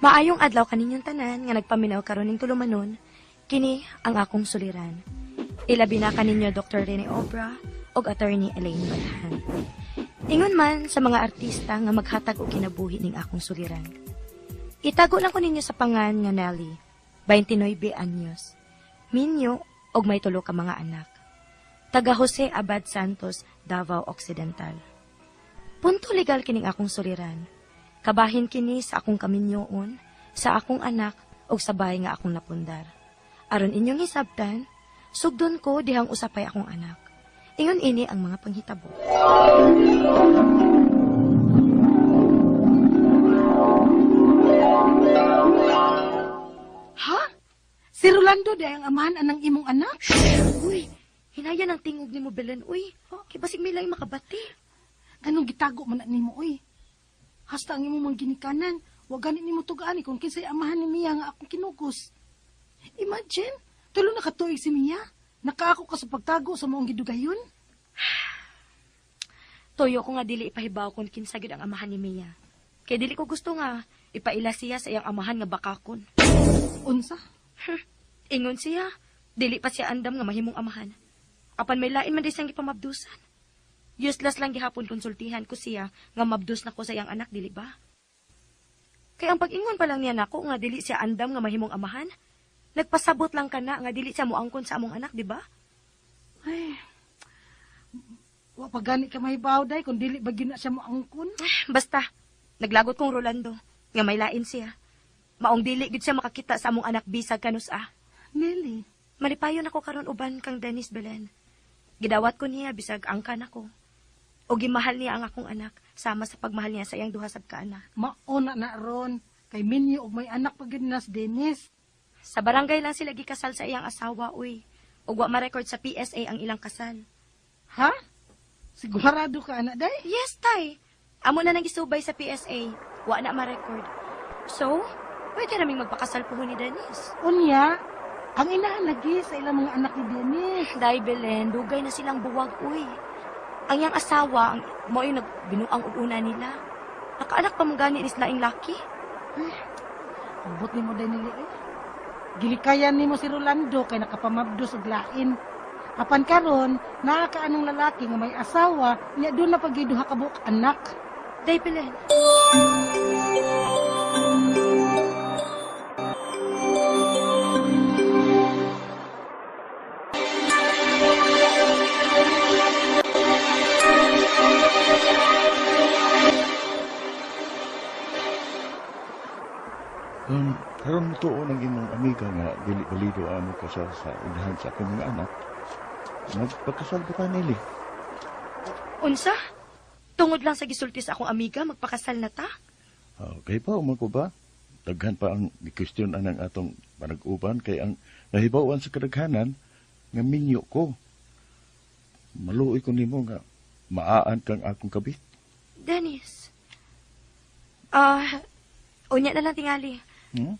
Maayong adlaw kaninyong tanan nga nagpaminaw karon ning tulumanon, kini ang akong suliran. Ilabi na kaninyo Dr. Rene Obra ug Attorney Elaine Balahan. Ingon man sa mga artista nga maghatag og kinabuhi ning akong suliran. Itago lang ko ninyo sa pangan nga Nelly, 29 anyos, minyo og may tulo ka mga anak. Taga Jose Abad Santos, Davao Occidental. Punto legal kining akong suliran. Kabahin kini sa akong kaminyoon, sa akong anak, o sa bahay nga akong napundar. Aron inyong hisabtan, sugdon ko dihang usapay akong anak. Ingon ini ang mga panghitabo. Ha? Si Rolando day ang amahan anang imong anak? Uy, hinaya ng tingog ni mo, Belen. Uy, kibasig may lang makabati. Anong gitago man na nimo oy? Hasta ang imong mga ginikanan, wag ganit nimo tugaan kung kinsay amahan ni Mia nga akong kinugos. Imagine, tulo na katuig si Mia. Nakaako ka sa pagtago sa maong gidugayon. Toyo ko nga dili ipahibaw kung kinsa gyud ang amahan ni Mia. Kay dili ko gusto nga ipaila siya sa iyang amahan nga bakakon. Unsa? Ingon siya, dili pa siya andam nga mahimong amahan. Apan may lain man di siyang ipamabdusan. Useless lang gihapon konsultihan ko siya nga mabdus na ko sa iyang anak, dili ba? Kaya ang pag-ingon pa lang niya nako nga dili siya andam nga mahimong amahan, nagpasabot lang ka na nga dili siya moangkon sa among anak, di ba? Ay, wa pa gani ka mahibaw day kung dili ba gyud na siya moangkon. Basta, naglagot kong Rolando, nga may lain siya. Maong dili gid siya makakita sa among anak bisag kanus Nelly, Malipayon ako karon uban kang Dennis Belen. Gidawat ko niya bisag angkan ako. O gimahal niya ang akong anak, sama sa pagmahal niya sa iyang duha sab ka anak. mauna na ron. Kay Minyo og may anak pa gyud na si Dennis. Sa barangay lang sila gikasal sa iyang asawa, uy. Ug wa ma-record sa PSA ang ilang kasal. Ha? Sigurado ka anak day? Yes, tay. Amo na nang isubay sa PSA. Wa na ma-record. So, pwede naming magpakasal po ni Dennis. Unya, ang inahan lagi sa ilang mga anak ni Dennis. Day, Belen, dugay na silang buwag, uy. Ang iyang asawa, mo yung nagbinuang una nila. Nakaanak pa mong gani ni silaing laki. Ambot ni mo day nili eh. Gilikayan ni mo si Rolando kay nakapamabdos og lain. Apan karon, nakakaanong lalaki nga may asawa, niya doon na pagiduha ka buok anak. Day, Belen. Karon tuo ng imong amiga nga dili balido amo kasal sa unahan sa akong mga anak. Magpakasal ko ka nili. Unsa? Tungod lang sa gisulti sa akong amiga, magpakasal na ta? Okay pa, umako ba? Daghan pa ang question anang atong panag-uban kay ang nahibawan sa kadaghanan nga minyo ko. Maluoy ko nimo nga maaan kang akong kabit. Dennis. Unya na lang tingali.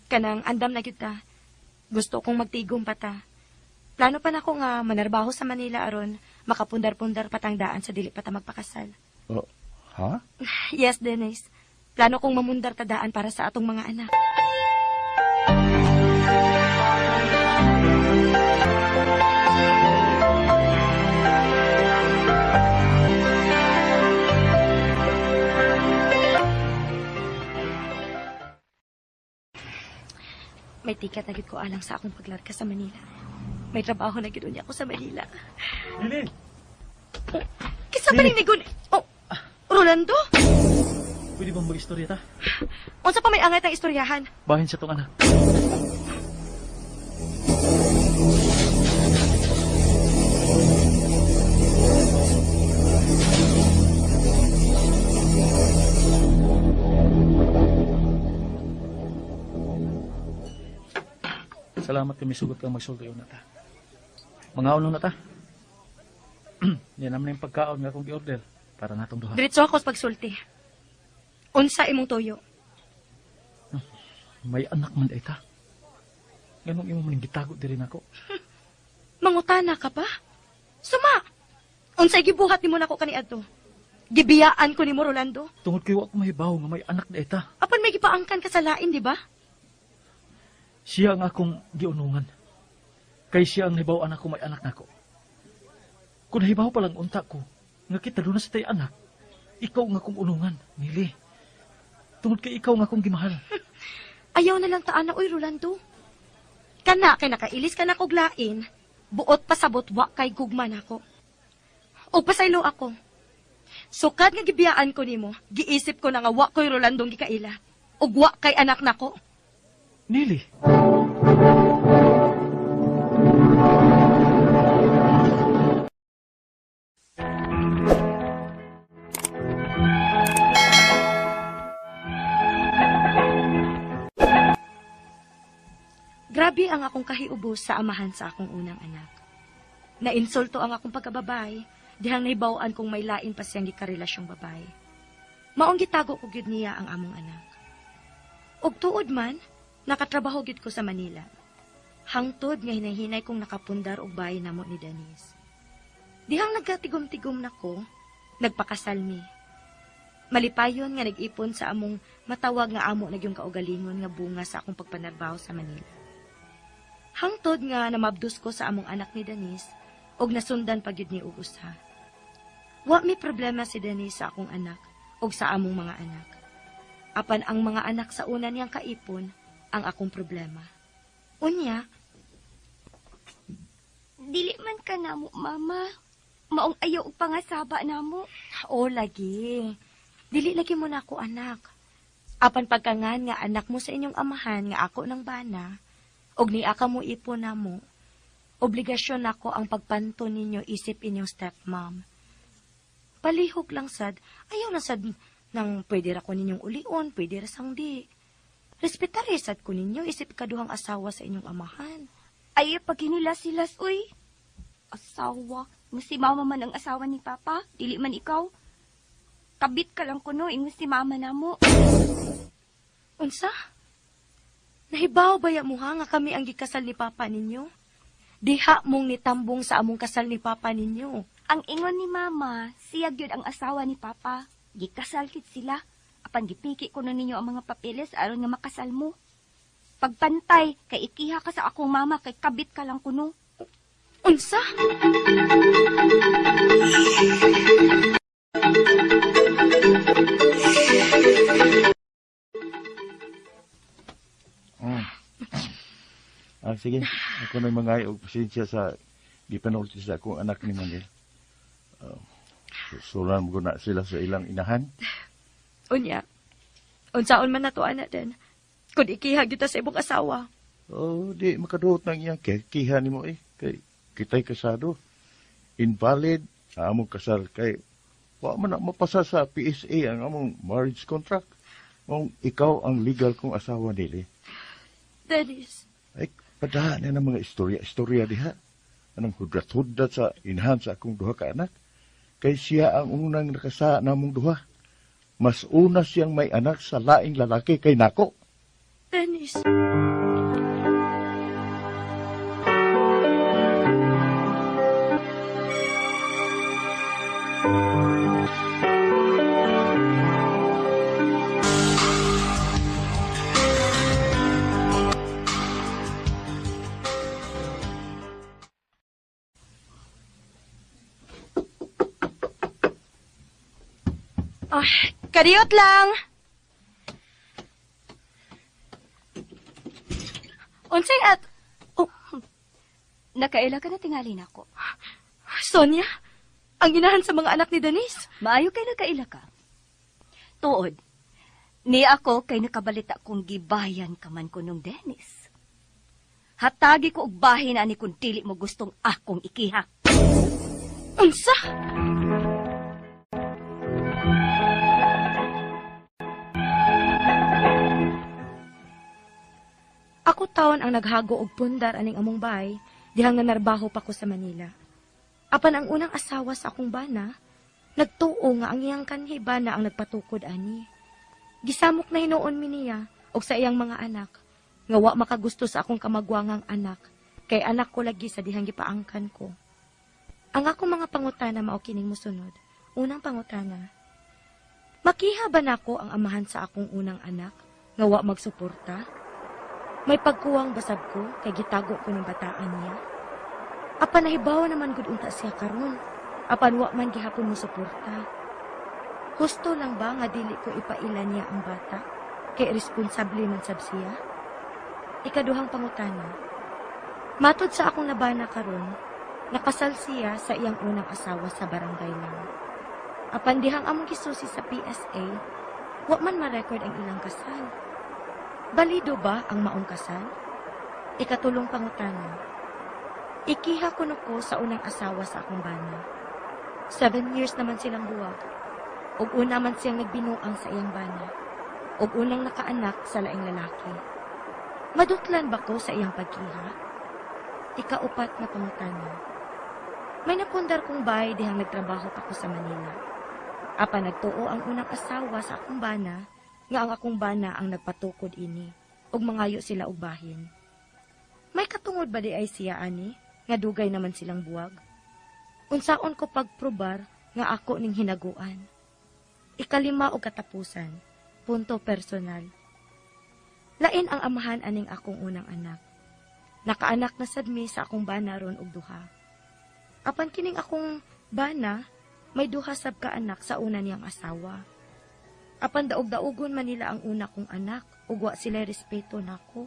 Kanang andam na kita. Gusto kong magtigom pa ta. Plano pa na ko nga manarbaho sa Manila aron makapundar-pundar patangdaan sa dili pa ta magpakasal. Ha? Yes, Dennis. Plano kong mamundar tadaan para sa atong mga anak. May tiket na gid ko alang sa akong paglarga sa Manila. May trabaho na gid unya ako sa Manila. Lili! Kisa pa rin ni Gun... Oh, Rolando? Pwede bang mag-istorya ta? Unsa pa may angay tang istoryahan? Bahin sa tong anak. Salamat kami sugot kang magsulti na ta. Mga ulo na ta. Yan naman yung pagkaon nga akong gi-order para natong duha. Diretso ako sa pagsulti. Unsa imong toyo? May anak man ay ta. Ganong imo man gitago diri nako. Mangutana ka pa? Suma! Unsay gibuhat nimo nako kaniadto? Gibiyaan ko nimo Rolando? Tungod kay wa ko mahibaw nga may anak na ita. Apan may gipaangkan ka sa lain, di ba? Siya ang akong giunungan. Kay siya ang nahibawan ako may anak nako. Kung nahibaw pa lang unta ko, nga kita doon na sa tayo anak, ikaw nga akong unungan, Nili. Tungod kay ikaw nga akong gimahal. Ayaw na lang taan na, uy, Rolando. Kana, kay nakailis ka na kog lain, buot pasabot wa kay gugman ako. O pasaylo ako. Sukad nga gibiyaan ko nimo, giisip ko na nga wa ko'y Rolandong gikaila. Ug wa kay anak nako. Nili, Grabe ang akong kahiubos sa amahan sa akong unang anak. Nainsulto ang akong pagkababay, dihang naibawaan kong may lain pa siyang gikarelasyong babay. Maong gitago ko gyud niya ang among anak. Og tuod man, nakatrabaho gyud ko sa Manila. Hangtod nga hinahinay kong nakapundar og bahay namo ni Denise. Dihang nagkatigom-tigom nako, nagpakasal mi. Malipayon nga nag-ipon sa among matawag nga amo nagyong kaugalingon nga bunga sa akong pagpanarbaho sa Manila. Hangtod nga namabdos ko sa among anak ni Denise og nasundan pagyud ni usa. Wa mi problema si Denise sa akong anak og sa among mga anak. Apan ang mga anak sa una niyang kaipon ang akong problema. Unya, Dili man ka namo, mama. Maong ayaw og pangasaba namo. o lagi. Dili lagi mo na ako anak. Apan pagkangan nga anak mo sa inyong amahan nga ako ng bana, og ni aka mo ipon na mo, obligasyon nako ang pagpanto ninyo isip inyong stepmom. Palihog lang sad, ayaw lang sad nang pwede ra ko ninyong ulion, pwede ra sang di. Respetare sad ko ninyo isip kaduhang asawa sa inyong amahan. Ayaw pag hinilas-hilas, uy. Asawa. Si mama man ang asawa ni papa. Dili man ikaw. Kabit ka lang kuno, ingon si mama namo. Unsa? Nahibaw baya mo ha nga kami ang gikasal ni papa ninyo? Diha mong nitambong sa among kasal ni papa ninyo. Ang ingon ni mama, siya gyud ang asawa ni papa. Gikasal kit sila. Apan gipiki ko na ninyo ang mga papeles aron nga makasal mo. Pagpantay, kay ikiha ka sa akong mama, kay kabit ka lang kuno. Unsa? Sige, ako na mga og pasensya sa di panulti sa akong anak ni Manil. Susulan mo na sila sa ilang inahan. Unya. Unsaon man nato ana den. Kun ikiha kita sa ibong asawa. Di makaduot ng iyang kiha ni mo Kay kita'y kasado. Invalid sa among kasal. Kay wa man na mapasa sa PSA ang among marriage contract. Kung ikaw ang legal kong asawa nili. Dennis. Ay, padahan na ng mga istorya diha. Anong hudrat-hudrat sa inahan sa akong duha ka anak. Kay siya ang unang nakasa namong duha. Mas una siyang may anak sa laing lalaki kay nako. Dennis. Kariyot lang. Unsay at... Oh, Nakaila ka na tingali nako. Sonia, ang inahan sa mga anak ni Denise. Maayo kay nakaila ka. Tuod, ni ako kay nakabalita kong gibayan ka man ko nung Dennis. Hatagi ko og bahin ani kung dili mo gustong akong ikiha. Unsa? Ako taon ang naghago og pundar aning among bahay, dihang nanarbaho pa ko sa Manila. Apan ang unang asawa sa akong bana, nagtuo nga ang iyang kanhi bana ang nagpatukod ani. Gisamok na hinuon mi niya og sa iyang mga anak, nga wa makagusto sa akong kamagwangang anak, kay anak ko lagi sa dihang gipaangkan ko. Ang akong mga pangutana mao kining mosunod. Unang pangutana, makiha ba nako ang amahan sa akong unang anak nga wa magsuporta? May pagkuwang basab ko kay gitago ko ng bataan niya. Apan nahibaw naman gud unta siya karon. Apan wa man gihapon mo suporta. Husto lang ba nga dili ko ipailan niya ang bata kay responsable man sab siya? Ikaduhang pangutana. Matod sa akong nabana karon, nakasal siya sa iyang unang asawa sa barangay lang. Apan dihang among gisusi sa PSA, wa man ma-record ang ilang kasal. Balido ba ang maong kasal? Ikatulong pangutana. Ikiha ko sa unang asawa sa akong bana. 7 years naman silang buwag. Ug una man siyang nagbinuang sa iyang bana. Ug unang nakaanak sa laing lalaki. Madutlan ba ko sa iyang pagkiha? Ikaupat na pangutana. May napundar kong bahay dihang nagtrabaho ako sa Manila. Apa nagtuo ang unang asawa sa akong bana, nga ang akong bana ang nagpatukod ini, ug mangayo sila og bahin. May katungod ba di ay siya ani, nga dugay naman silang buwag? Unsaon ko pagprobar nga ako ning hinaguan? Ikalima og katapusan, punto personal. Lain ang amahan aning akong unang anak. Nakaanak na sadmi sa akong bana ron og duha. Apan kining akong bana, may duha sab ka anak sa una niyang asawa. Apan daog-daogon man nila ang una kong anak, ug wa sila respeto nako.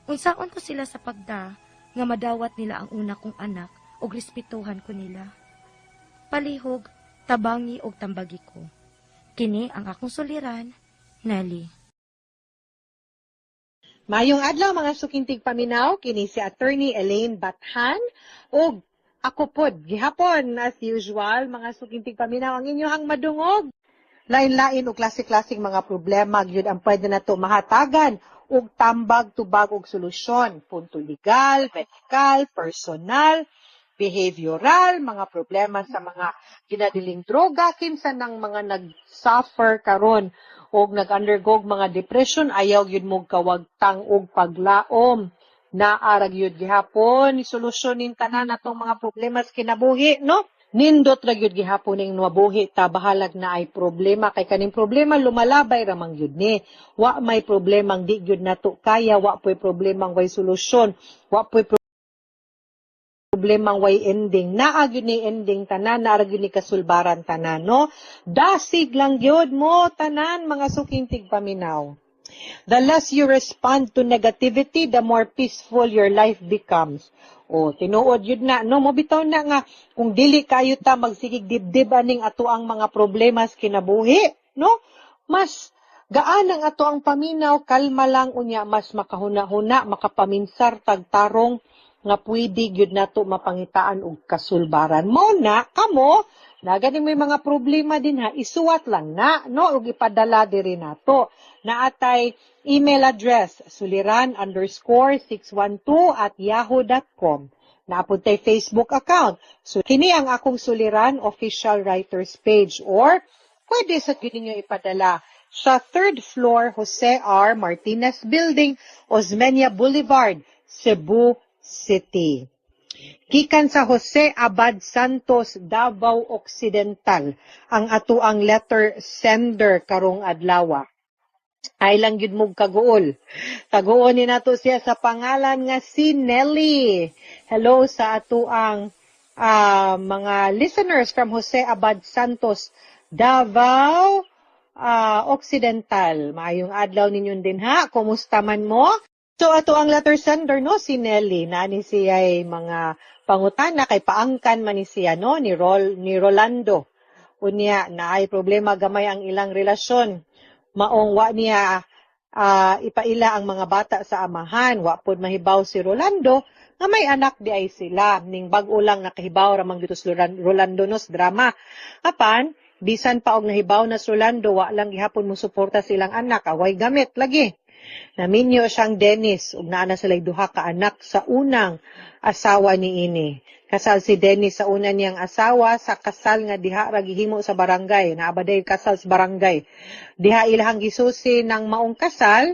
Unsaon ko sila sa pagda nga madawat nila ang una kong anak ug respetuhan ko nila. Palihog, tabangi og tambagi ko. Kini ang akong suliran, Nelly. Mayong adlaw mga sukintig paminaw, kini si Attorney Elaine Bathan ug ako pod gihapon as usual mga sukintig paminaw ang inyohang madungog. Lain-lain og klase-klaseng mga problema gyud ang pwede nato mahatagan ug tambag tubag og solusyon, punto legal, medical, personal, behavioral, mga problema sa mga ginadiling droga, kinsa ng mga nag-suffer karon og nag-undergo mga depression, ayaw gyud mo kawagtang og paglaom. Naarag yun gihapon, isolusyonin tanan natong mga problema sa kinabuhi, no? Nindot ra gyud gihapon ning mabuhi ta bahalag na ay problema kay kaning problema lumalabay ra man gyud ni. Wa may problemang di gyud nato kaya, wa poy problemang way solusyon, wa poy problemang way ending. Naa gyud ni ending tanan, naa gyud ni kasulbaran tanan, no? Dasig lang gyud mo tanan mga sukintig paminaw. The less you respond to negativity, the more peaceful your life becomes. O, tinuod yun na, no? Mobitaw na nga, kung dili kayo ta magsigig dibdib aning ato ang mga problema sa kinabuhi, no? Mas gaan ang ato ang paminaw, kalma lang unya, mas makahuna-huna, makapaminsar, tagtarong, nga pwede gyud nato mapangitaan og kasulbaran. Mo na, kamo, na ganing may mga problema din ha, isuwat lang na, no? Ug ipadala diri nato. Naatay email address, suliran_612@yahoo.com. Naapuntay Facebook account. So, kini ang akong Suliran official writers page or pwede sa ninyo ipadala sa 3rd floor Jose R. Martinez Building, Osmeña Boulevard, Cebu City. Gikan sa Jose Abad Santos, Davao Occidental, ang ato ang letter sender karong adlaw. Ay lang yun mong kaguol. Kaguon ni nato siya sa pangalan nga si Nelly. Hello sa ato ang mga listeners from Jose Abad Santos, Davao Occidental. Maayong adlaw ninyong din ha. Kumusta man mo? So ato ang letter sender, no, si Nelly. Nani siya ay mga pangutana kay paangkan man ni siya, no, ni Rolando. Unya na ay problema gamay ang ilang relasyon. Maong wa niya ipaila ang mga bata sa amahan. Wa pod mahibaw si Rolando nga may anak di ay sila. Ning bag-o lang nakahibaw ramang dito si Rolando nos drama. Apan, bisan pa og nahibaw na si Rolando, wa lang gihapon mo suporta silang anak. Away gamit lagi. Naminyo siyang Dennis ug naa na sila duha ka anak sa unang asawa ni ini. Kasal si Dennis sa una niyang asawa sa kasal nga diha ra gihimo sa barangay. Naabaday kasal sa barangay. Diha ilahang gisusi ng maong kasal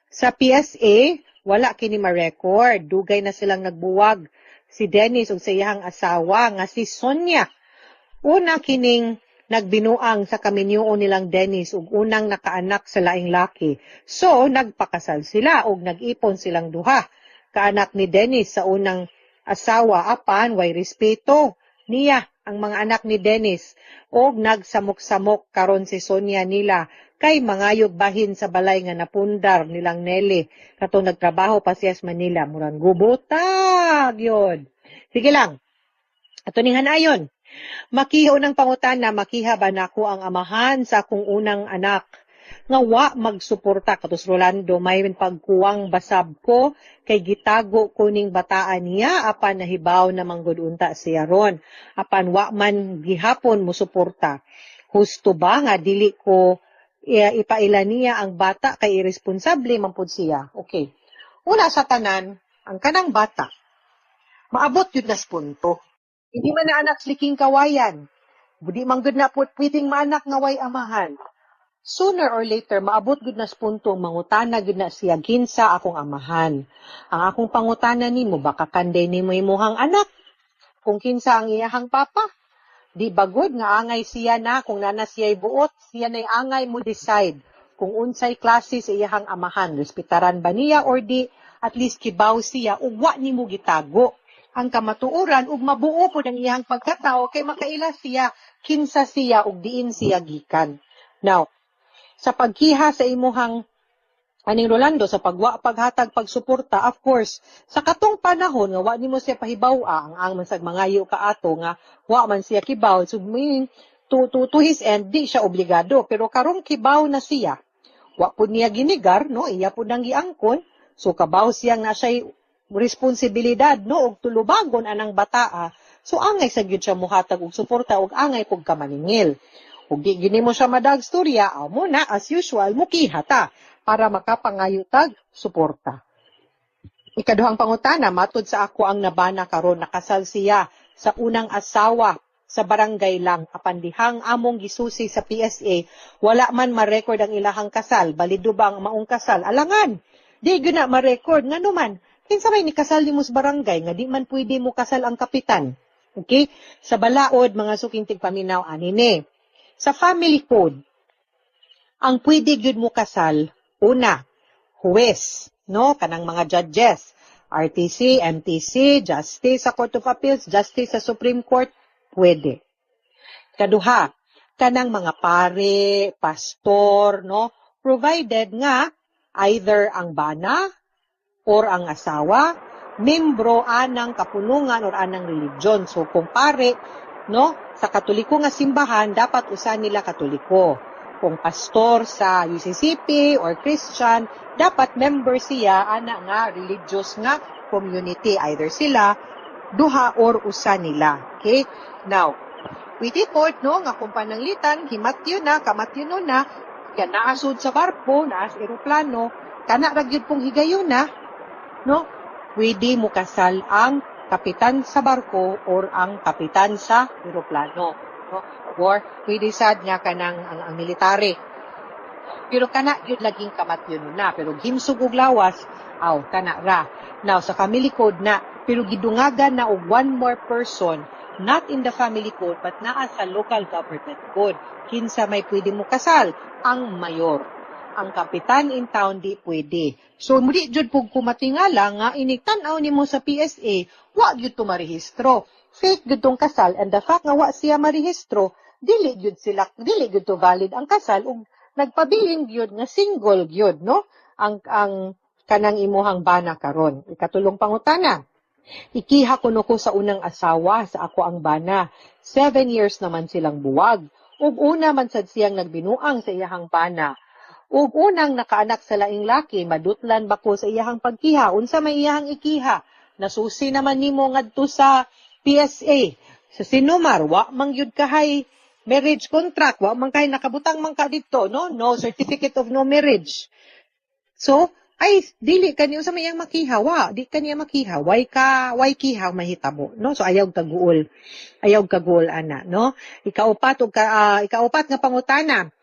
sa PSA, wala kini ma-record. Dugay na silang nagbuwag si Dennis ug sa iyang asawa nga si Sonia. Una kining nagbinuang sa kaminyuon nilang Dennis ug unang nakaanak sa laing laki. So nagpakasal sila ug nag-ipon silang duha. Kaanak ni Dennis sa unang asawa apan way respeto niya ang mga anak ni Dennis ug nagsamok-samok karon si Sonia nila kay mangayog bahin sa balay nga napundar nilang Nelly katong nagtrabaho pa siya sa Manila murang gubotag yun. Sige lang. Ato ning hanayon. Makiha unang pangutana, makiha ba nako ang amahan sa akong unang anak nga wa magsuporta katus Rolando may pagkuwang basab ko kay gitago kuning bataan niya apan nahibaw na manggudunta siya ron apan wa man gihapon mo suporta. Husto ba nga dili ko ipaila niya ang bata kay irresponsable man pud siya. Okay. Una sa tanan, ang kanang bata maabot yun na sa punto. Hindi man na anak sliking kawayan. Budi man gud na pwedeng maanak nga way amahan. Sooner or later, maabot gud na sa puntong mangutana gud na siya kinsa akong amahan. Ang akong pangutana nimo baka kanday nimo imuhang anak. Kung kinsa ang iyahang papa. Di bagod nga angay siya na kung nana siya'y buot, siya na'y angay mo decide kung unsay klase sa iyahang amahan. Respetaran ba niya or di at least kibaw siya ug wa nimo gitago ang kamatuoran ug mabuo po ang iyang pagkatao kay makaila siya kinsa siya ug diin siya gikan. Now, sa pagkiha sa imuhang aning Rolando sa paghatag pagsuporta, of course, sa katong panahon nga wa nimo siya pahibaw ang mansag mangayo kaato nga wa man siya kibaw, so meaning to his end di siya obligado, pero karong kibaw na siya, wa pud niya ginigar, no, iya pud nang giangkon, so kabaw siya na siya responsibilidad, no, og tulubagon anang bataa, so angay sa gyud siya muhatag og suporta og angay pug kamaningil. Ug di gini mo siya madag storya, amo na as usual mukihata para makapangayutag suporta. Ikaduhang pangutana, matud sa ako ang nabana karon nakasal siya sa unang asawa sa barangay lang apan dihang among gisusi sa PSA wala man ma-record ang ilahang kasal, balido ba ang maong kasal? Alangan. Di gyud na ma-record ngano man. Kinsa may nikasal nimo sa barangay nga di man pwede mo kasal ang kapitan. Okay? Sa balaod mga suking tigpaminaw anine. Sa family code, ang pwede gyud mo kasal una, huwes, no, kanang mga judges, RTC, MTC, justice sa Court of Appeals, justice sa Supreme Court, pwede. Kaduha, kanang mga pare, pastor, no, provided nga either ang bana or ang asawa, membro anang kapunungan or anang religion. So kung pare, no, sa Katoliko nga simbahan, dapat usa nila Katoliko. Kung pastor sa UCCP or Christian, dapat member siya ana nga religious nga community, either sila duha or usa nila. Okay? Now, with it no, nga kung pananglitan, himatyo na, kamatyo na, yan naasod sa barko, naas eroplano, kana ragyod pong higayon na, no? Pwede mo kasal ang kapitan sa barko or ang kapitan sa eroplano. No? Or pwede sad nga kanang ang military. Pero kana yun laging kamatyon na. Pero gimsug og lawas, kana ra. Now, sa family code na, pero gidungagan na og one more person, not in the family code, but naa sa local government code. Kinsa may pwede mo kasal? Ang mayor. Ang kapitan in town di pwede. So, muli jud pug kumatingala nga iniktan-aw nimo sa PSA, wa gyud to marehistro. Fake gyud tong kasal, and the fact nga wa siya marehistro, dili gyud to valid ang kasal ug nagpabiling gyud nga single gyud, no? Ang kanang imuhang bana karon. Ikatulong pangutana. Ikiha kuno ko sa unang asawa sa ako ang bana. 7 years naman silang buwag. Ug una man sad siyang nagbinuang sa iyahang bana. Ug unang nakaanak sa laing laki, madutlan ba ko sa iyahang pagkiha? Unsa may iyahang ikiha? Nasusi naman nimo ngadto sa PSA. Sa sinumar, wa man gyud kahay marriage contract, wa man kahay nakabutang man ka dito, no? No certificate of no marriage. So, ay dili kaniya sa may iyang makiha, di kaniya makiha, way kiha mahitabo, no? So ayaw kaguol ana, no? Ikaupat nga pangutana.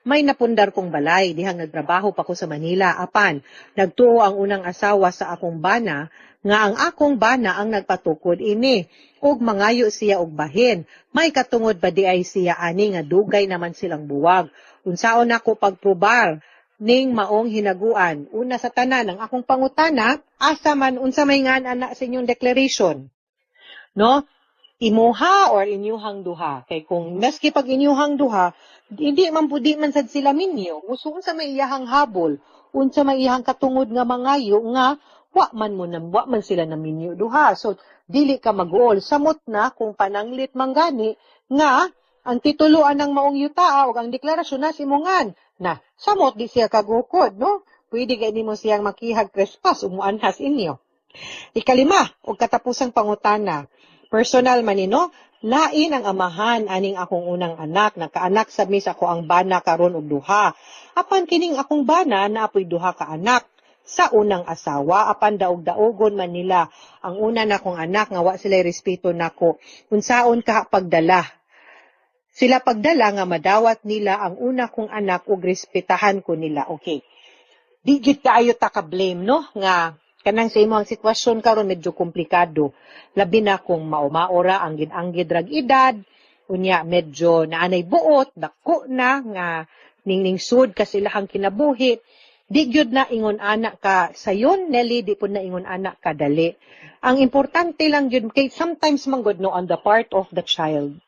May napundar kong balay, dihang nagtrabaho pa ko sa Manila. Apan, nagtuo ang unang asawa sa akong bana, nga ang akong bana ang nagpatukod ini, ug mangayo siya og bahin. May katungod ba di ay siya ani nga dugay naman silang buwag. Unsaon ako pagprobar ning maong hinaguan. Una sa tanan, ang akong pangutana, asa man unsa may nga anak sa inyong declaration. No? Imuha or inyuhang duha. Kay kung maski pag inyuhang duha, hindi man sad sila minyo. Gusto unsa may iyahang habol, unsa may iyahang katungod nga mangayo nga wa man sila na minyo duha. So dili ka mag-uol. Samot na kung pananglit manggani nga ang tituluan ng maong yuta o ang deklarasyon na simungan na samot di siya kagukod, no? Pwede gani mo siyang makihag trespass umuanhas inyo. Ikalima, og katapusang pangutana. Personal man no? Lain ang amahan aning akong unang anak, nagkaanak sa mis ako ang bana karon og duha. Apan kining akong bana na apoy duha ka anak sa unang asawa, apan daog-daogon man nila ang una na kong anak nga wa sila respeto nako. Unsaon ka pagdala? Sila pagdala nga madawat nila ang una kong anak ug respetahan ko nila. Okay. Di gyud kaayo ta ka blame no nga kanang sa imo ang sitwasyon karon medyo komplikado. Labi na kung maumaora ang gid-anggid rag edad, unya medyo naanay buot, dako na nga ningning sud ka silahang kinabuhi. Di gyud na ingon anak ka sayon, Nelly, di po na ingon anak ka dali. Ang importante lang gyud kay sometimes manggod no on the part of the child.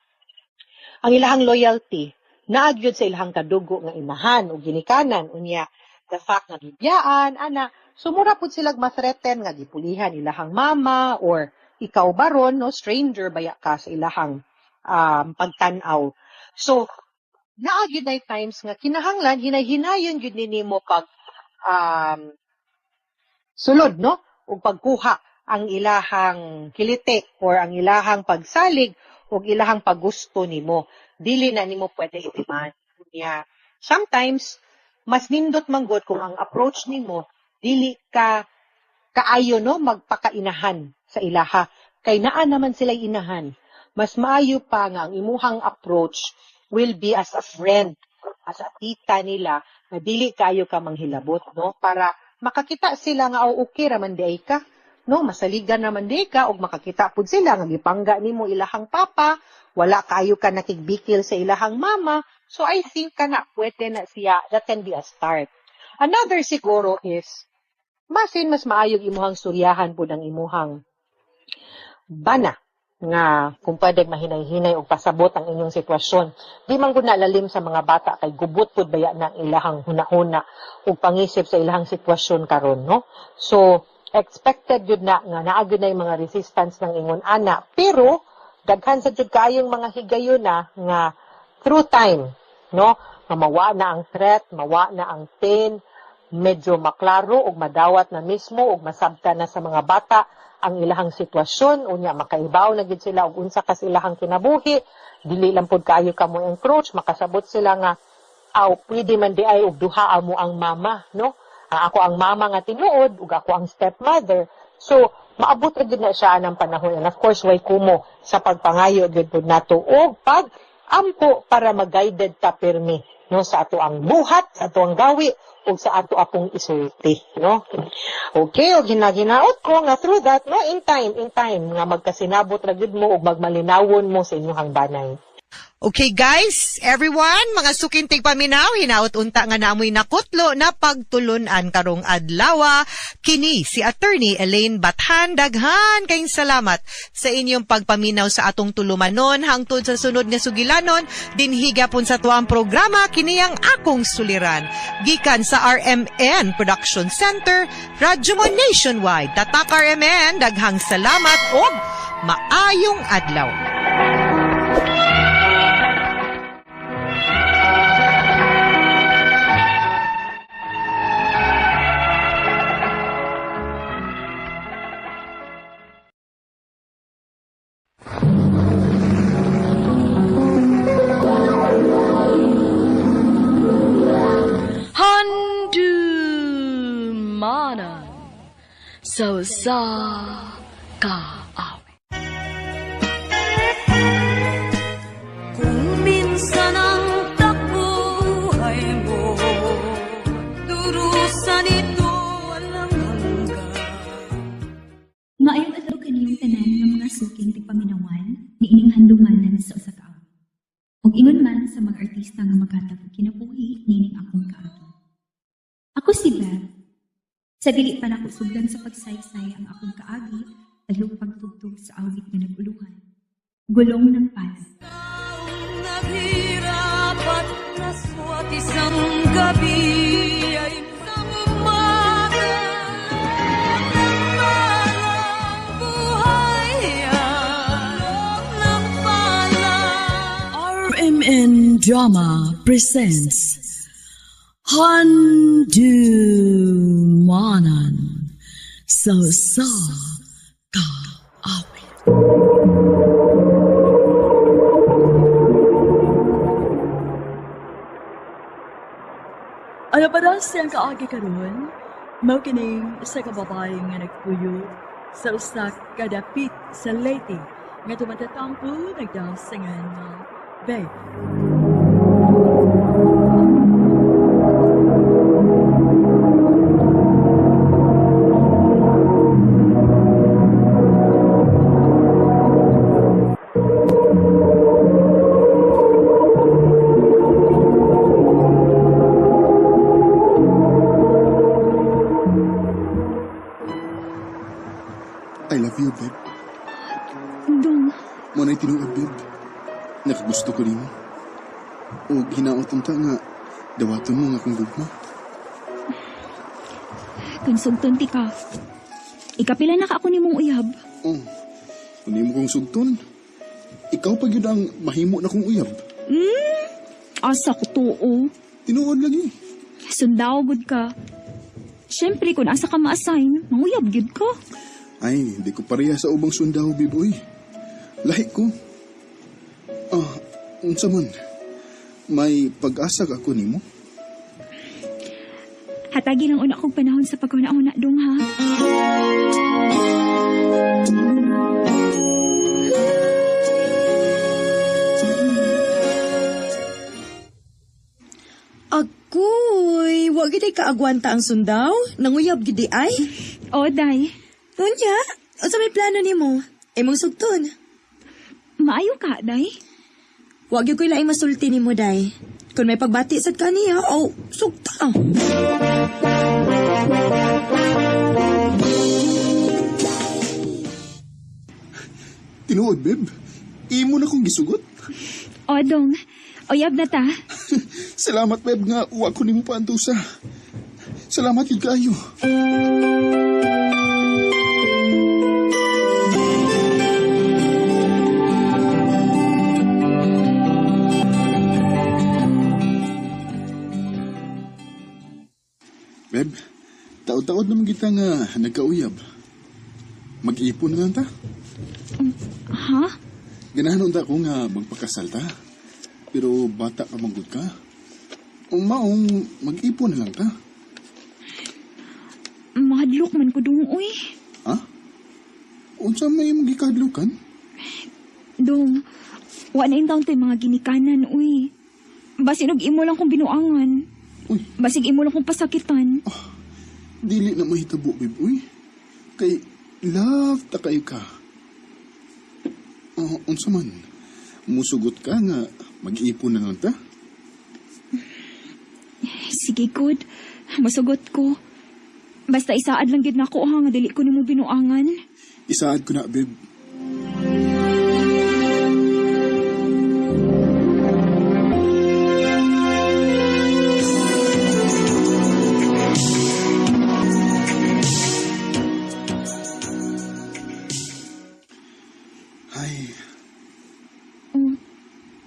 Ang ilahang loyalty naagyud sa ilahang kadugo nga inahan o ginikanan unya the fact nga bibiyaan ana sumura pud sila ma-threaten nga gipulihan ilahang mama or ikaw baron no stranger baya ka sa ilahang pagtan-aw. So naagyud na times nga kinahanglan hinay-hinayon gyud nimo pag sulod no ug pagkuha ang ilahang kilite or ang ilahang pagsalig ug ilahang paggusto nimo. Dili na nimo pwede i-demand. Yeah. Sometimes mas nindot manggod kung ang approach nimo dili ka kaayo no magpakainahan sa ilaha kay naa naman sila inahan. Mas maayo pa nga ang imuhang approach will be as a friend, as a tita nila na dili kaayo ka manghilabot no para makakita sila nga okay raman di ay ka no masaligan naman di ka og makakita pud sila nga gipangga nimo ilahang papa, wala kaayo ka nakigbikil sa ilahang mama. So I think kana pwede na siya, that can be a start. Another siguro is mas maayog imuhang suryahan pud ang imuhang bana nga kung pwede mahinay-hinay og pasabot ang inyong sitwasyon. Di man gud nalalim sa mga bata kay gubot pud baya na ang ilahang hunahuna ug pangisip sa ilahang sitwasyon karon no. So expected yun na nga naagod na yung mga resistance ng ingon ana pero daghan sa jud kaayong mga higayon na nga through time no nga mawa na ang threat, mawa na ang pain, medyo maklaro ug madawat na mismo ug masabta na sa mga bata ang ilahang sitwasyon unya makaibaw na gid sila og unsa ka ilahang kinabuhi, dili lang pud kaayo ka mo encroach, makasabot sila nga pwede man di ay og duha mo ang mama no. Ako ang mama nga tinuod ug ako ang stepmother. So maabot ra gid na siya ng panahon and of course way kumo sa pagpangayo gid pud nato og pag ampo para mag-guided ta pirmi no sa ato ang buhat, sa ato ang gawi ug sa ato apong isulti no. Okay, og ginaginaot ko nga through that no in time nga magkasinabot ra gid mo ug magmalinawon mo sa inyong banay. Okay guys, everyone, mga sukintig paminaw, hinaot unta nga namoy nakutlo na pagtulunan karong adlaw. Kini si Attorney Elaine Bathan. Daghan kayong salamat sa inyong pagpaminaw sa atong tulumanon hangtod sa sunod nga sugilanon. Dinhiga pun sa tuang programa kini ang akong suliran. Gikan sa RMN Production Center, Radyo Mo Nationwide. Tatak RMN, daghang salamat og maayong adlaw. So sa ka ni ining handunganan sa usa ka awit. Ug ingon man sa mga artista nga maghatag og kinabuhi nining akong kaagi. Ako si Beth. Sa dili pa nako sugdan sa pagsaysay ang akong kaagi, talong pagtugtog sa awit nga naguluhan. Gulong ng palad. Naghirap at naswat isang gabi ay isang umaga nagpalang buhay ng pala. RMN Drama presents Handumanan sa Kaawit. Ano pa daw siyang kaagi karon? Mao kining sa kababaeng nga nagpuyo sa usa ka dapit sa Leyte nga tumatatampo nagdasingan nga babe. I love you, babe. Dong, Mo na'y tinuod, babe. Nakagusto ko nimo. O hinaot unta nga dawaton mo nga akong gugma. kung sugton ti ka. Ikapila na ka ako nimong uyab. Oh, kung di mo kong sugton, ikaw pa yun ang mahimo na kong uyab. Asa ko tuo. Tinuod lagi. Sundaw gud ka. Siyempre, kung asa ka ma-assign, manguyab gud ka. Ay, hindi ko pareha sa ubang sundao, biboy. Lahi ko. Unsa man. May pag-asa ka ako nimo. Hatagi lang una kong panahon sa pagkuna-una dong ha. Agoy, wag gid kaagwanta ang sundaw. Nanguyab gid ay. O, day. Unya, unsa may plano nimo? Imong sugton. Maayo ka, day. Wag gyud koy laing masulti nimo, day. Kung may pagbati sad kaniya, sugta. Tinuod, babe. Imo na kong gisugot. O, dong. Uyab na ta. Salamat, babe, nga uwa ko nimo paantusa. Salamat yun kayo. Beb, taod-taod naman kita nga nagkauyab. Mag-ipon na lang ta. Ha? Ganahan ta ko nga magpakasal ta. Pero bata ka manggod ka. Maong mag-ipon na lang ta. Mahadlok man ko dong, uy. Ha? Unsa may magikadlukan? Dong, wa na yung tayo mga ginikanan, uy. Basig imo lang kong binuangan. Uy. Basig imo lang kong pasakitan. Dili na mahitabo, babe, uy. Kay love ta kayo ka. Unsa man, musugot ka nga mag-iipon na lang ta? Sige, good. Masugot ko. Basta isaad lang gid nako ha nga dili ko nimo binuangan. Isaad ko na, babe.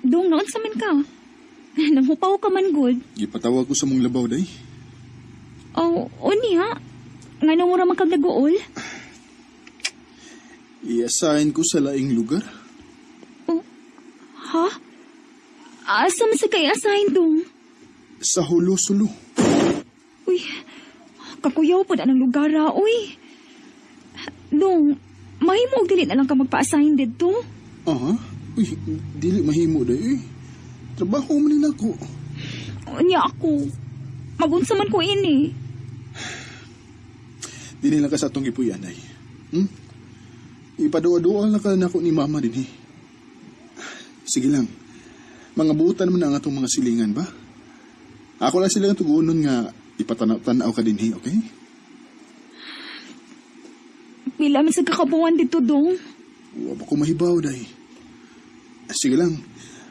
Dong, noon sa man ka. Nanghupaw ka man, good. Gipatawag ko sa mong labaw, day. Uni ha? Nga nang mura man kag nag-uol? I-assign ko sa laing lugar. Ha? Asa man sa kay-assign, dong? Sa Hulo-Sulo. Uy, kakuyaw po na ng lugar, ha, uy. Dong, mahimo og dili na lang ka magpa-assign dito. Aha? Uy, dili mahimo day eh. Trabaho man nila ko. Unya ako. Magunsa man ko ini. Dili lang ka sa atong ipuyan ay. Ipadua-dua lang ka na ako ni mama din eh. Sige lang. Mga buutan naman ang atong mga silingan ba? Ako lang sila ang tugunon nga ipatanaw-tanaw ka dinhi, okay? Pila man sa kakabuan dito, dong. Huwag ko mahibaw, day. Sige lang.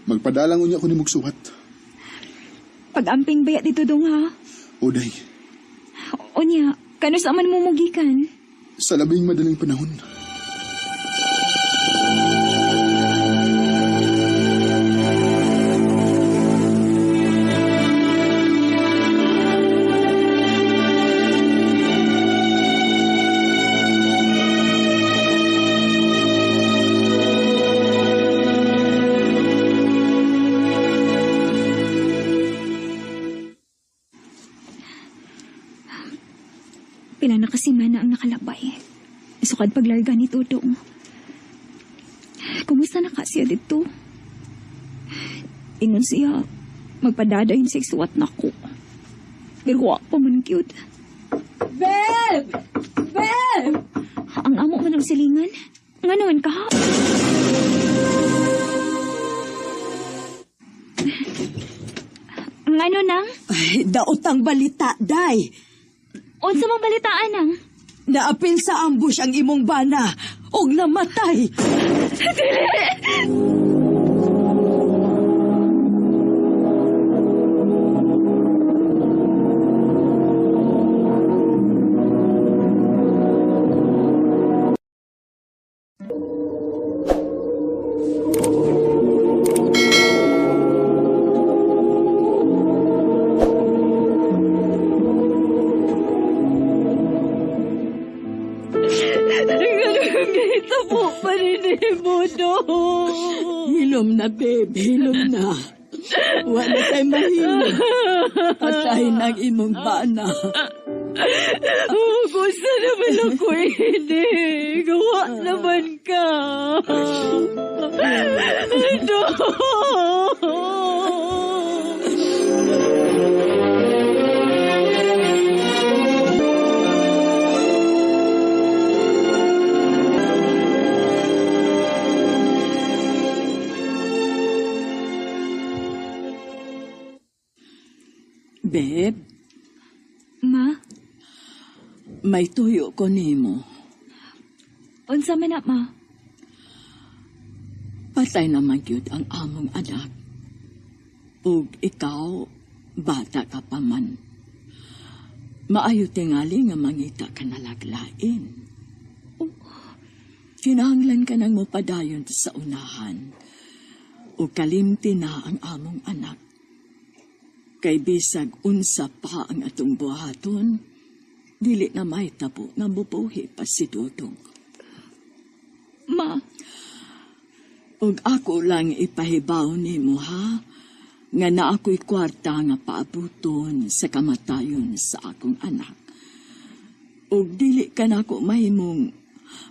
Magpadalang unya ko ni Mugsuhat. Pag-amping bayat dito, dong, ha? O, day. Unya, kano sa man mumugikan? Sa labing madaling panahon. Pila na kasi mana ang nakalabay. Sukad paglarga ni Tudong. Kumusta na ka siya dito? Ingon siya, magpadadayin sa isuwat na ko. Pero wa pa man cute. Beb! Beb! Ang amo man ang silingan. Nga naman ka, ha? Ang ano nang? Ay, daotang balita, day. Unsa mang balitaan nang? Naapil sa ambush ang imong bana og namatay. Tabo pa rin mo, no? Hilom na, babe. Hilom na. Wala tayo mahilom. Patayin ang imong bana. Gusto naman ako ini. Gawa naman ka. No! Babe, Ma, may tuyo ko nimo. unsa man na, ma? Patay naman yun ang among anak. Ug ikaw, bata ka pa man. Maayo tingali nga mangita ka nalaglain. Kinahanglan ka nang mopadayon sa unahan. Ug kalimti na ang among anak. Kay bisag unsa pa ang atong buhaton, dili na may tabo nga mubuhi pa si Dudong. Ma, Ug ako lang ipahibaw nimo, ha? Nga na ako'y kwarta nga paabuton sa kamatayon sa akong anak. Ug dili ka na ako mahimong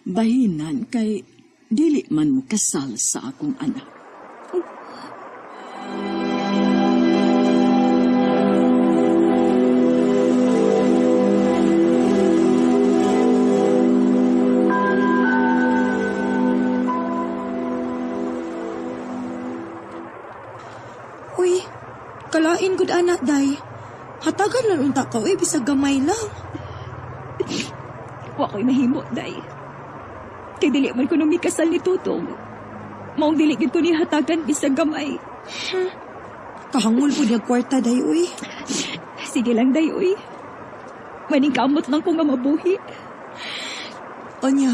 bahinan kay dili man mo kasal sa akong anak. Uy, kalain gud anak, day. Hatagan lang unta ka, uy, bisag gamay lang. wa ko'y mahimo, day. Kay dili man ko nung mikasal ni Tutong. Maong dili gid ko ni hatagan bisag gamay. Kahangol po niya kwarta, day, uy. Sige lang, day, uy. Maning kamot lang ko nga mabuhi. Onya,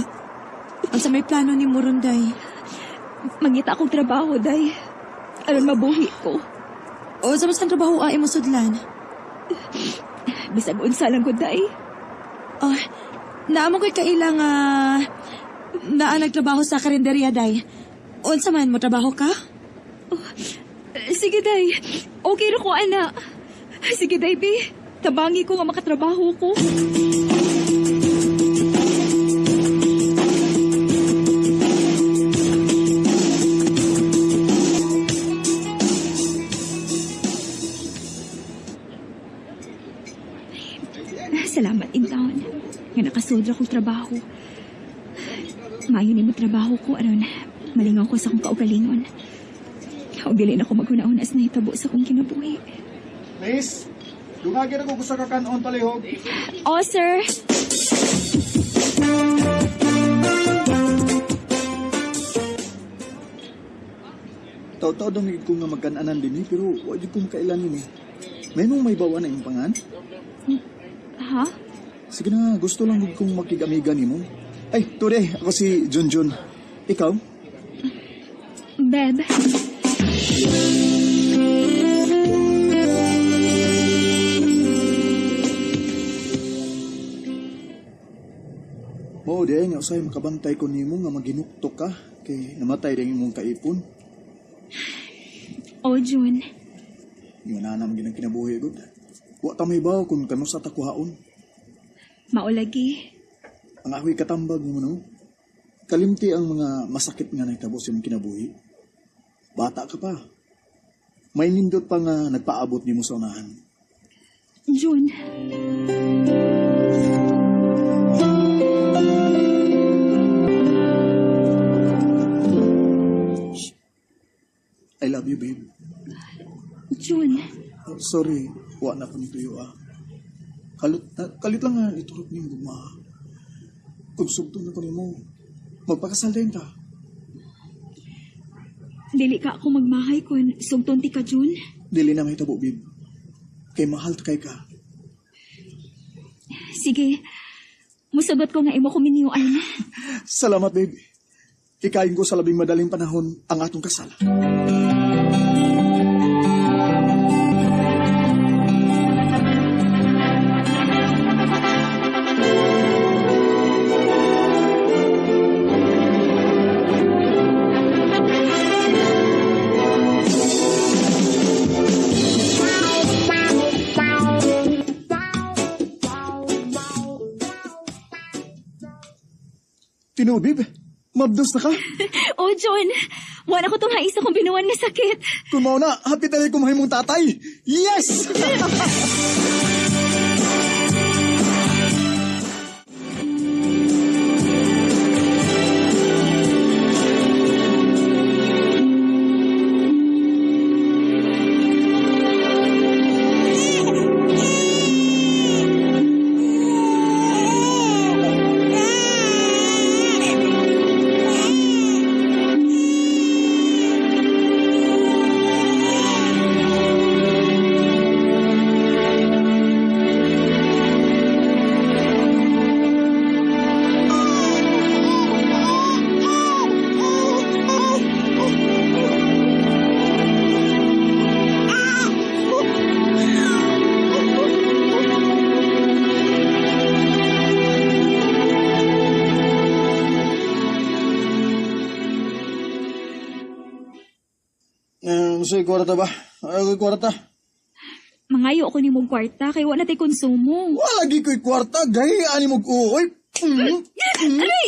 ang sa may plano ni Moron, day. Mangita akong trabaho, day. Aron mabuhi ko. O, sa masang trabaho ay mo sudlan. Bisag unsa lang ko, day. Oh, naamo ko'y kailang, naa nagtrabaho sa karinderya, day. Unsa man mo trabaho ka? Sige, day. Okay na ko, ana. Sige, day, bi. Tabangi ko nga makatrabaho ko. Salamat, Intaon. Nga nakasudra kong trabaho. Maayon mo trabaho ko, aron malingaw ko sa akong kaugalingon. O dili na ko maghuna-una sa nahitabo sa kong kinabuhi. Miss, dumagin ako sa kakanon palihog. Oh, sir. Tao-tao daw may ko nga magkananan din pero wadi ko makailan eh. May nung may bawa na yung pangan? Ha? Sige na, gusto lang kong makigamigan ni mo. Ay, today, ako si Junjun. Ikaw? Beb. Mao di nga usay makabantay ko nimo nga maginuktok ka kay namatay rin imong kaipon. Oh, June. Yung nanam ginang kinabuhi gud. Wa ta may baw kung kano sa takuhaon. Maulagi. Ang ako'y katambag mo no. Kalimti ang mga masakit nga nahitabo sa imong kinabuhi. Bata ka pa. May nindot pa nga nagpaabot nimo sa unahan. June. I love you, babe. June. Oh, sorry, wa na ko ni tuyo ah. Kalit lang nga iturot ni guma. Kung sugtong na ko ni mo, magpakasal din ta. Dili ka ako magmahay kung sugton ti ka, June. Dili na may tabo, babe. Kay mahal ta kay ka. Sige. Musagot ko nga imo ko miniyuan. Salamat, babe. Ikain ko sa labing madaling panahon ang atong kasal. Tinubib, mabdos na ka? Oh, John. Wala ko tong haisa kong binuwan nga sakit. Kung mao na, happy tayo kumahay mong tatay. Yes! Gusto kwarta ba? Ay, kwarta. Mangayo ako ni mong kwarta, kay wala tayo konsumo. Wala lagi ko'y kwarta, gahi ani mo uoy. Aray!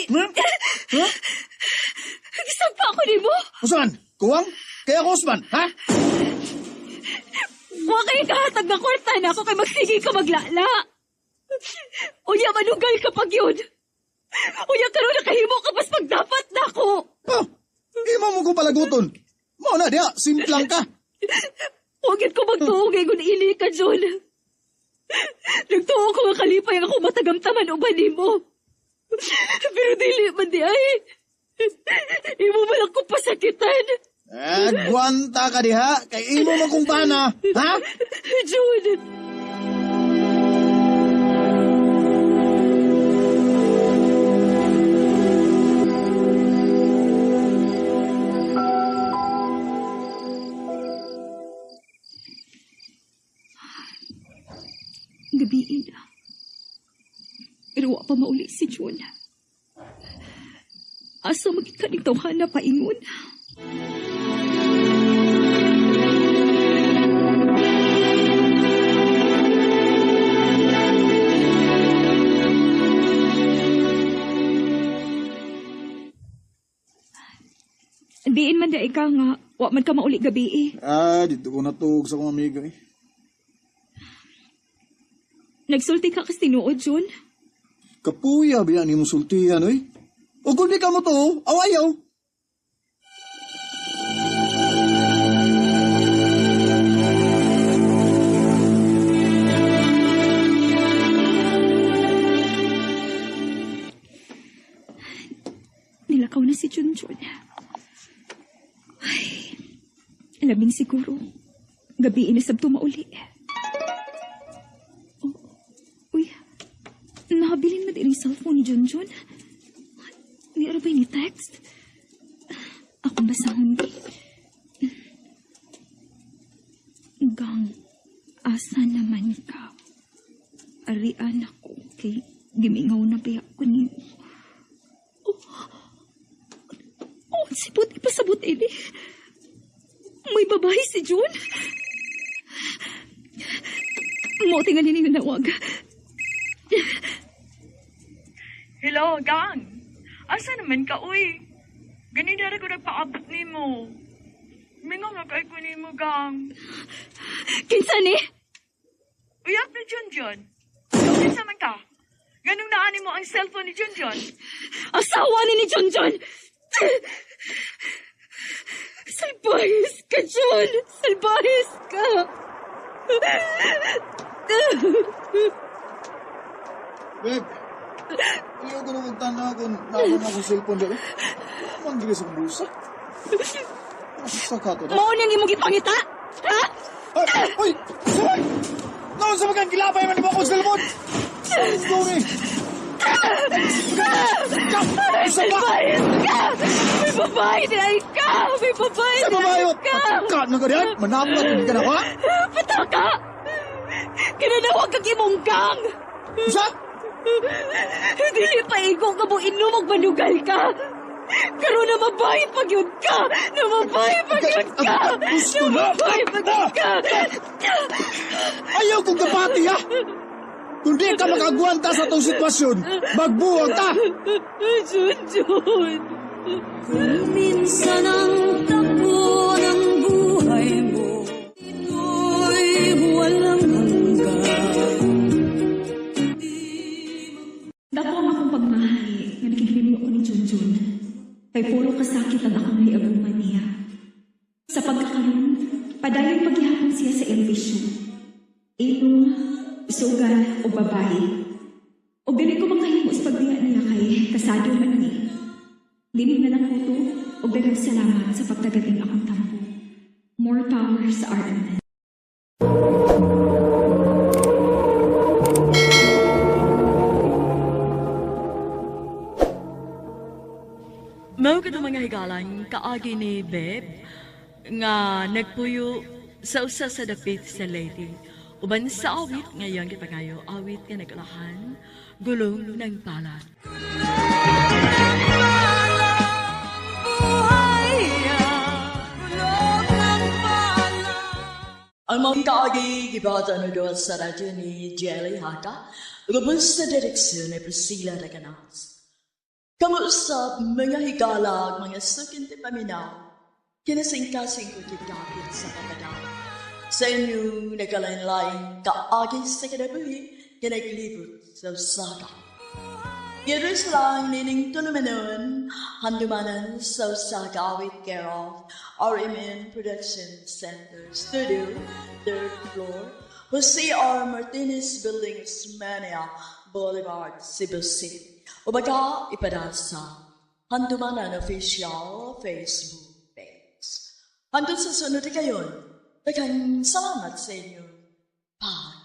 Isang pa ako ni mo? Usman, kuwang? Kaya ko Usman, ha? Huwag kayo kahatag na kwarta na ako kay magsigi ka maglala. Uya, manugal ka pag yun. Uya, karoon na kahimo ka pas pagdapat na ako. Oh, imo mo ko palaguton. Mao na diya, simplang ka. Huwag ko magtuhugay kung ili ka, John. Nagtuho ko nga kalipay ako matagamtaman o bani mo. Pero dili man di ay. Imo man ako pasakitan. Gwanta ka diha, kay imo man kong bana, ha? John. Gabiin na. Pero wa pa mauli si John. Asa magit ka ng tawhan na paingon? Diin man da ikaw nga, wa man ka mauli gabi eh. Dito ko natug sa kong amiga eh. Nagsulti ka kas tinuod, John? Kapuya biya ni mo sultihan, oy. O kung di ka mo to, awayaw. Labing siguro, gabi inasabto mauli. Oh, uy, nahabilin mo din yung cellphone ni Junjun. Ni Arabay ni text. Akong basahon di. Gang, asa naman ka? Arian ako kay gimingaw na biyak ko ni. Oh, sipot ipasabot ini. May babae si June. Mo tingali ni nawag. Hello, gang. Asa naman ka, uy? Ganidara ko nagpaabot ni mo. Mingaw nga kay ko ni mo, gang. Kinsa ni? Uyak na Junjun. Kinsa man ka? Ganong naani mo ang cellphone ni Junjun. Asawa ni Junjun! Salbahis ka, Jun! Salbahis ka! Beb, ayaw ko na magtanda kung naman akong cellphone dito. Ang gilis ang bulsa. Asa ka to? Mao niyang imong gipangita? Ha? Uy! Soy! Noon sa magang gilapay man mo akong cellphone! Let's go, eh! Salbahis ka! May babae na ka! May babae Sa babae na mo! ka! Pataka na ka diyan! Manapot hindi ka na ka! Pataka! Kinanawag kang imong gang! Sa? Dili pa ikaw ka mo inumog manugal ka! Karoon na mabayad pag yun ka! Na mabayad pag yun ka! Na mabayad pag yun ka! Ayaw kong kapati, ha? Kung di ka makagwanta sa itong sitwasyon, magbuwag ka! Junjun! Kung minsan ang takbo ng buhay mo, ito'y walang hanggan. Dako ang akong pagmahali nga nakiglimo ko ni Junjun. Kay puro kasakit ang akong naiaguman niya. Sa pagkakaroon, padayon paghihapon siya sa elvisyo. Ito, sugal o babae. O dili ko makahimo sa pagbiya niya kay kasado man ni. Limit na lang ko to, o dagang salamat sa pagtagating akong tampo. More power sa RMN. Mao ka mga higalang kaagi ni Beb nga nagpuyo sa usa sa dapit sa lady. Uban sa awit ngayon gipangayo awit nga nagalahan gulong ng palad. Ang mga kaagi gibata na doon sa radyo ni Jelly Hata, lubos sa direksyon ni Priscilla Raganas. Kamuusap mga higalag, mga sukin ti paminaw, kinasingkasing ko kikapit sa pagkadaw. Sa inyong nagkalain-lain kaagi sa kinabuhi, kinaglibot sa usaga. Yerusalem nining tulumanon, handumanan sa usaga with care of RMN Production Center Studio, 3rd floor, Jose R. Martinez Building, Osmania Boulevard, Cebu City. O baga ipadasa, handumanan official Facebook page. Handun sa sunod kayon, daghang salamat sa inyo. Bye.